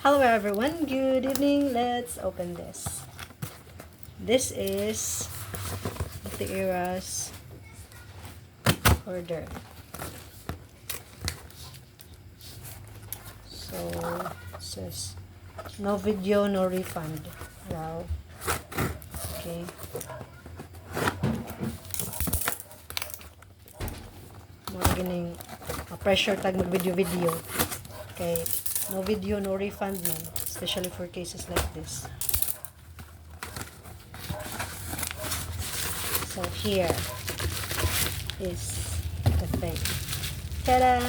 Hello everyone, good evening. Let's open this. This is the Era's order. So, it says, no video, no refund. Wow. Okay. More ganing pressure tag mag-video. Okay. No video, no refund man. Especially for cases like this. So here is the thing. Ta-da!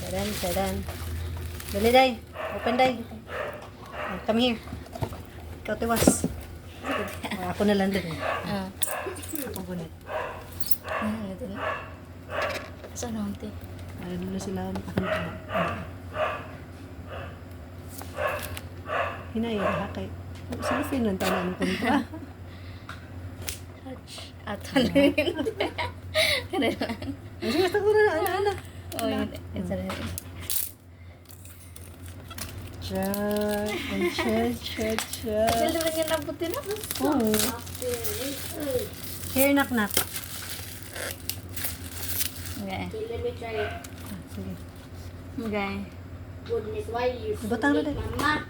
Ta-dan, ta-dan. Dali, day. Open, day. Oh, come here. Ikaw tiwas. Ako na lang din. Ako gunit. Ito na. Saan naman ito? Ano na sila? Hinaya na kay. Sino Finland tayo ng punta? Ato na rin. Kaya lang. Sige, basta ko na. Ano? Oh, ito na rin. Cha. Dali lang yan nabutin na. Oo. Here, knock. Okay. Let me try it. Sige. Okay. Goodness, why you Butang na sleep, din. Mama?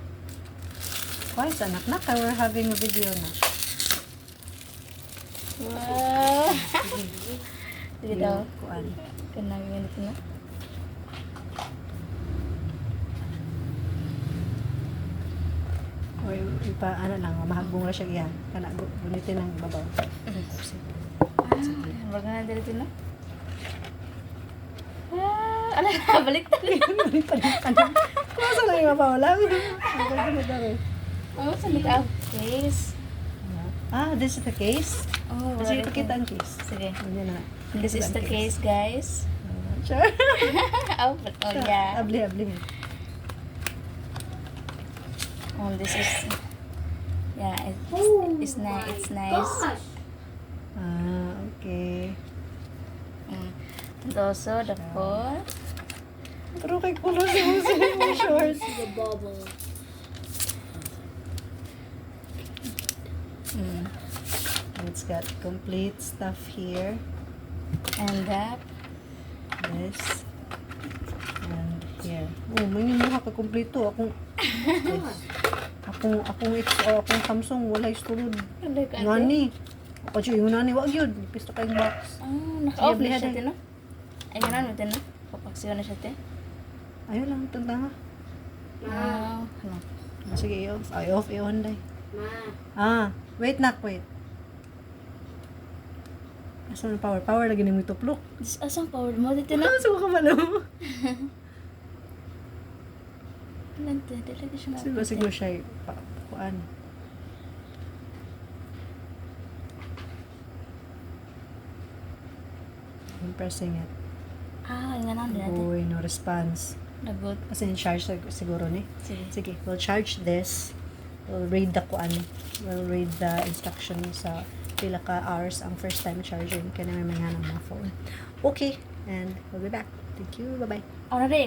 Why is knock? We're having a video na. Wow. Sige daw. Kuan. Kanang ganito na. Or ipa, ano lang, mahagbong na siya iyan. Kana, gunitin ang ibabaw. Baga na dito na. Ala na, balik tayo. Kumasa lang yung ibabaw lang. Ang gagawin na rin. Oh, saan ka? Case. This is the case? Oh, Kasi wala ipakita ito. ang case. Sige. Yan na. This is the case, guys. Sure. Oh, yeah. Abli. Oh, this is... Yeah, it's nice. It's nice. Gosh! Okay. And also, the phone. Pero kay kulo siya mo shorts. The bubble. It's got complete stuff here. And that. This. And here. Oh, may yung mukha ka kompleto. Akong Samsung wala istulod. Ngani. Ako siya yung nani wag yun. Pisto kayong box. Naka-off Sige, na siya, blihaday. tino? Ay, gano'n mo, tino? Papaksiyo na siya, te? Ayun lang, tanda nga. Ano? Sige, i-off. I-off, i-on day. Ma. Wait. Asa ng power? Power lagi ng tuplok. Asang power mo, dito na? Suka ka ba no? Lante, dito siya Siguro siya kuan. I'm pressing it. Nga na, din natin. Boy, no response. Lagot. Kasi in-charge siguro ni. Sige. Sige, we'll charge this. We'll read the kuan. We'll read the instruction sa pila ka hours ang first time charging. Kaya may mga phone. Okay, and we'll be back. Thank you. Bye-bye. Ano rin,